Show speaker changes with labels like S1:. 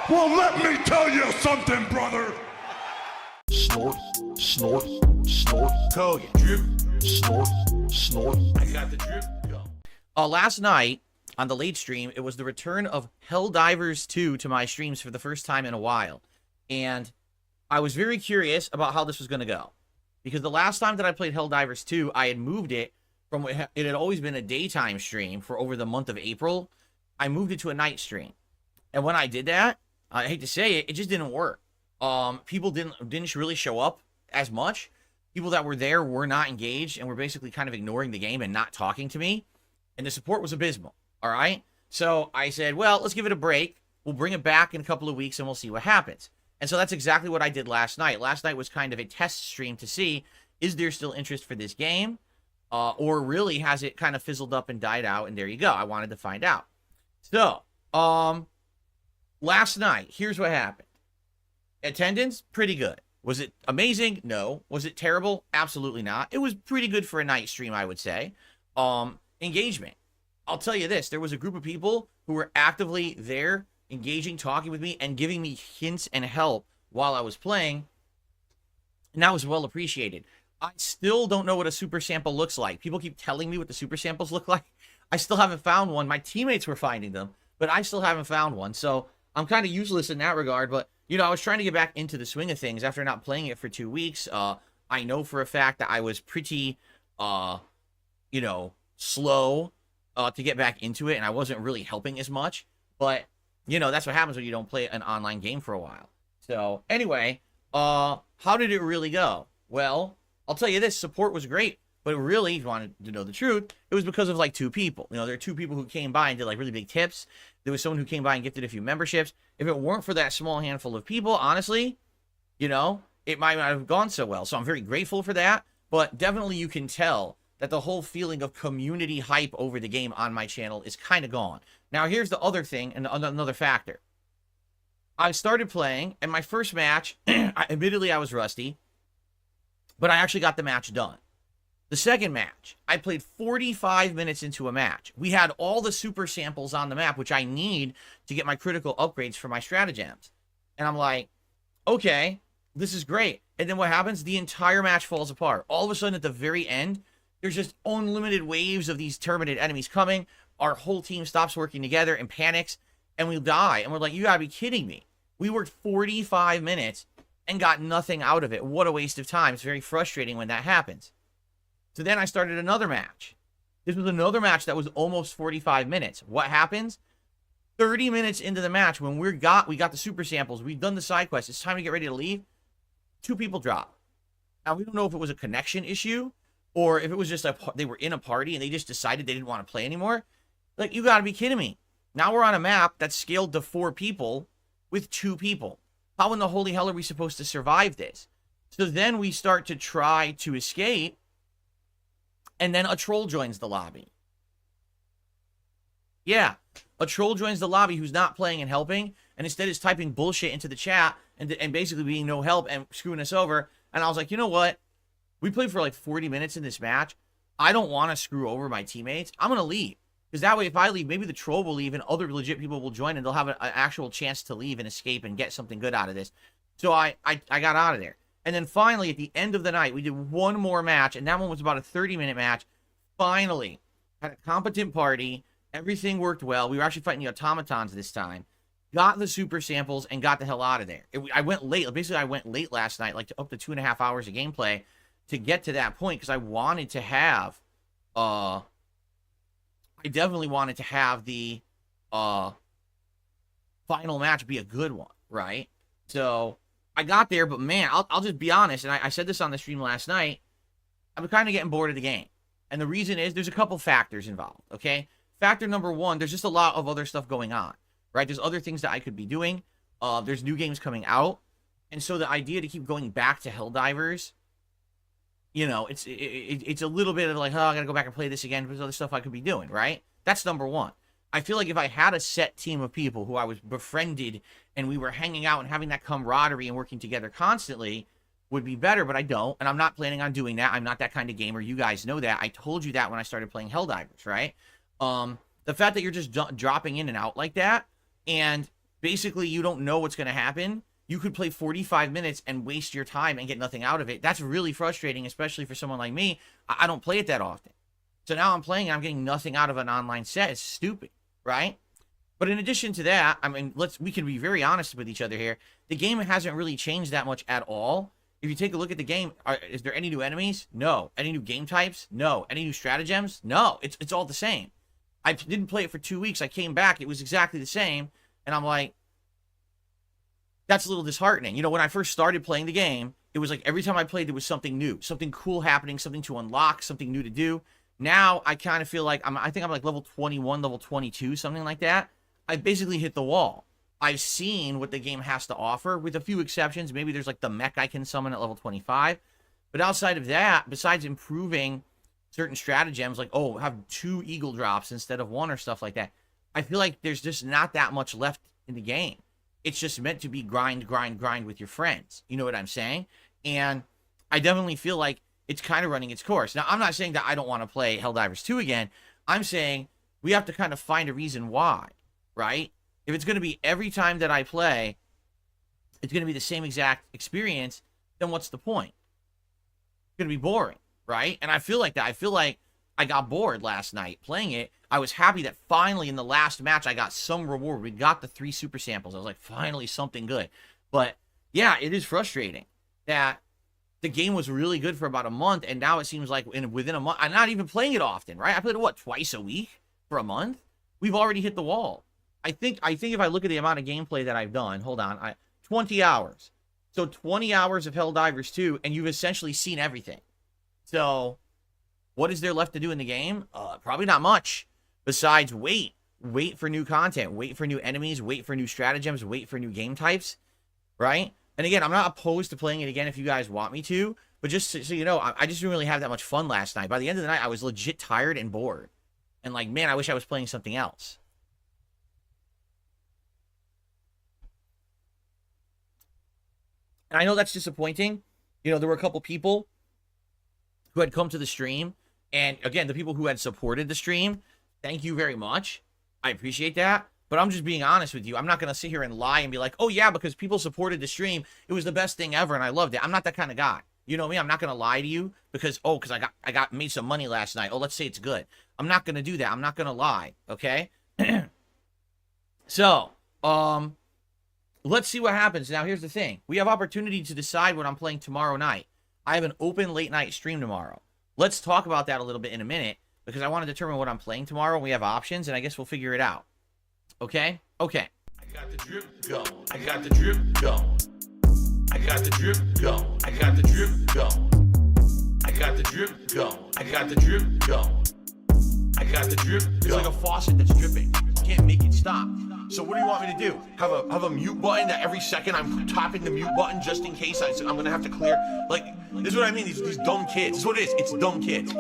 S1: Well, let me tell you something, brother.
S2: Snort, snort, snort.
S3: Kogan. Drip.
S2: Snort, snort.
S3: I got the drip. Go.
S4: Last night on the late stream, it was the return of Helldivers 2 to my streams for the first time in a while. And I was very curious about how this was going to go. Because the last time that I played Helldivers 2, I had moved it from, it had always been a daytime stream for over the month of April. I moved it to a night stream. And when I did that, I hate to say it, it just didn't work. People didn't really show up as much. People that were there were not engaged and were basically kind of ignoring the game and not talking to me. And the support was abysmal. All right. So I said, well, let's give it a break. We'll bring it back in a couple of weeks and we'll see what happens. And so that's exactly what I did last night. Last night was kind of a test stream to see, is there still interest for this game? Or really has it kind of fizzled up and died out? And there you go. I wanted to find out. So, last night, here's what happened. Attendance, pretty good. Was it amazing? No. Was it terrible? Absolutely not. It was pretty good for a night stream, I would say. Engagement. I'll tell you this. There was a group of people who were actively there, engaging, talking with me, and giving me hints and help while I was playing. And that was well appreciated. I still don't know what a super sample looks like. People keep telling me what the super samples look like. I still haven't found one. My teammates were finding them, but I still haven't found one. So I'm kind of useless in that regard. But, you know, I was trying to get back into the swing of things after not playing it for 2 weeks. I know for a fact that I was pretty, you know, slow to get back into it, and I wasn't really helping as much. But, you know, that's what happens when you don't play an online game for a while. So, anyway, how did it really go? Well, I'll tell you this, support was great. But really, if you wanted to know the truth, it was because of like 2 people. You know, there are 2 people who came by and did like really big tips. There was someone who came by and gifted a few memberships. If it weren't for that small handful of people, honestly, you know, it might not have gone so well. So I'm very grateful for that. But definitely you can tell that the whole feeling of community hype over the game on my channel is kind of gone. Now, here's the other thing and another factor. I started playing, and my first match, admittedly I was rusty, but I actually got the match done. The second match, I played 45 minutes into a match. We had all the super samples on the map, which I need to get my critical upgrades for my stratagems. And I'm like, okay, this is great. And then what happens? The entire match falls apart. All of a sudden, at the very end, there's just unlimited waves of these terminated enemies coming. Our whole team stops working together and panics, and we die. And we're like, you gotta be kidding me. We worked 45 minutes and got nothing out of it. What a waste of time. It's very frustrating when that happens. So then I started another match. This was another match that was almost 45 minutes. What happens? 30 minutes into the match, when we got the super samples, we've done the side quest, it's time to get ready to leave, 2 people drop. Now, we don't know if it was a connection issue or if it was just they were in a party and they just decided they didn't want to play anymore. Like, you got to be kidding me. Now we're on a map that's scaled to 4 people with 2 people. How in the holy hell are we supposed to survive this? So then we start to try to escape, and then a troll joins the lobby. Yeah, a troll joins the lobby who's not playing and helping, and instead is typing bullshit into the chat and basically being no help and screwing us over. And I was like, you know what? We played for like 40 minutes in this match. I don't want to screw over my teammates. I'm going to leave. Because that way, if I leave, maybe the troll will leave and other legit people will join and they'll have an actual chance to leave and escape and get something good out of this. So I got out of there. And then finally, at the end of the night, we did one more match, and that one was about a 30-minute match. Finally, had a competent party. Everything worked well. We were actually fighting the automatons this time. Got the super samples and got the hell out of there. I went late. Basically, I went late last night, like up to 2.5 hours of gameplay to get to that point because I wanted to have, I definitely wanted to have the final match be a good one, right? So I got there, but man, I'll just be honest, and I said this on the stream last night, I'm kind of getting bored of the game. And the reason is there's a couple factors involved, okay? Factor number 1, there's just a lot of other stuff going on, right? There's other things that I could be doing. There's new games coming out. And so the idea to keep going back to Helldivers, you know, it's a little bit of like, oh, I got to go back and play this again. There's other stuff I could be doing, right? That's number 1. I feel like if I had a set team of people who I was befriended and we were hanging out and having that camaraderie and working together constantly would be better, but I don't, and I'm not planning on doing that. I'm not that kind of gamer. You guys know that. I told you that when I started playing Helldivers, right? The fact that you're just dropping in and out like that, and basically you don't know what's going to happen. You could play 45 minutes and waste your time and get nothing out of it. That's really frustrating, especially for someone like me. I don't play it that often. So now I'm playing and I'm getting nothing out of an online set. It's stupid, right? But in addition to that, I mean, we can be very honest with each other here. The game hasn't really changed that much at all. If you take a look at the game, is there any new enemies? No. Any new game types? No. Any new stratagems? No. It's all the same. I didn't play it for 2 weeks. I came back. It was exactly the same. And I'm like, that's a little disheartening. You know, when I first started playing the game, it was like every time I played, there was something new, something cool happening, something to unlock, something new to do. Now I kind of feel like I think I'm like level 21, level 22, something like that. I basically hit the wall. I've seen what the game has to offer, with a few exceptions. Maybe there's like the mech I can summon at level 25. But outside of that, besides improving certain stratagems, like, oh, have 2 eagle drops instead of 1 or stuff like that, I feel like there's just not that much left in the game. It's just meant to be grind, grind, grind with your friends. You know what I'm saying? And I definitely feel like it's kind of running its course. Now, I'm not saying that I don't want to play Helldivers 2 again. I'm saying we have to kind of find a reason why, right? If it's going to be every time that I play, it's going to be the same exact experience, then what's the point? It's going to be boring, right? And I feel like that. I feel like I got bored last night playing it. I was happy that finally in the last match I got some reward. We got the 3 super samples. I was like, finally something good. But yeah, it is frustrating that the game was really good for about a month, and now it seems like within a month, I'm not even playing it often, right? I played it, what, twice a week for a month? We've already hit the wall. I think if I look at the amount of gameplay that I've done, hold on, 20 hours. So 20 hours of Helldivers 2, and you've essentially seen everything. So what is there left to do in the game? Probably not much. Besides wait for new content, wait for new enemies, wait for new stratagems, wait for new game types, right? And again, I'm not opposed to playing it again if you guys want me to, but just so you know, I just didn't really have that much fun last night. By the end of the night, I was legit tired and bored. And like, man, I wish I was playing something else. And I know that's disappointing. You know, there were a couple people who had come to the stream. And again, the people who had supported the stream, thank you very much. I appreciate that. But I'm just being honest with you. I'm not going to sit here and lie and be like, oh, yeah, because people supported the stream, it was the best thing ever and I loved it. I'm not that kind of guy. You know me? I'm not going to lie to you because I made some money last night. Oh, let's say it's good. I'm not going to do that. I'm not going to lie. Okay? So, let's see what happens. Now, here's the thing. We have opportunity to decide what I'm playing tomorrow night. I have an open late night stream tomorrow. Let's talk about that a little bit in a minute because I want to determine what I'm playing tomorrow. We have options, and I guess we'll figure it out. Okay? Okay.
S3: I got the drip going. I got the drip going. I got the drip going. I got the drip going. I got the drip going. I got the drip going. I got the drip going. It's like a faucet that's dripping. You can't make it stop. So what do you want me to do? Have a mute button that every second I'm tapping the mute button just in case I'm gonna have to clear? Like, this is what I mean. These dumb kids. This is what it is. It's dumb kids.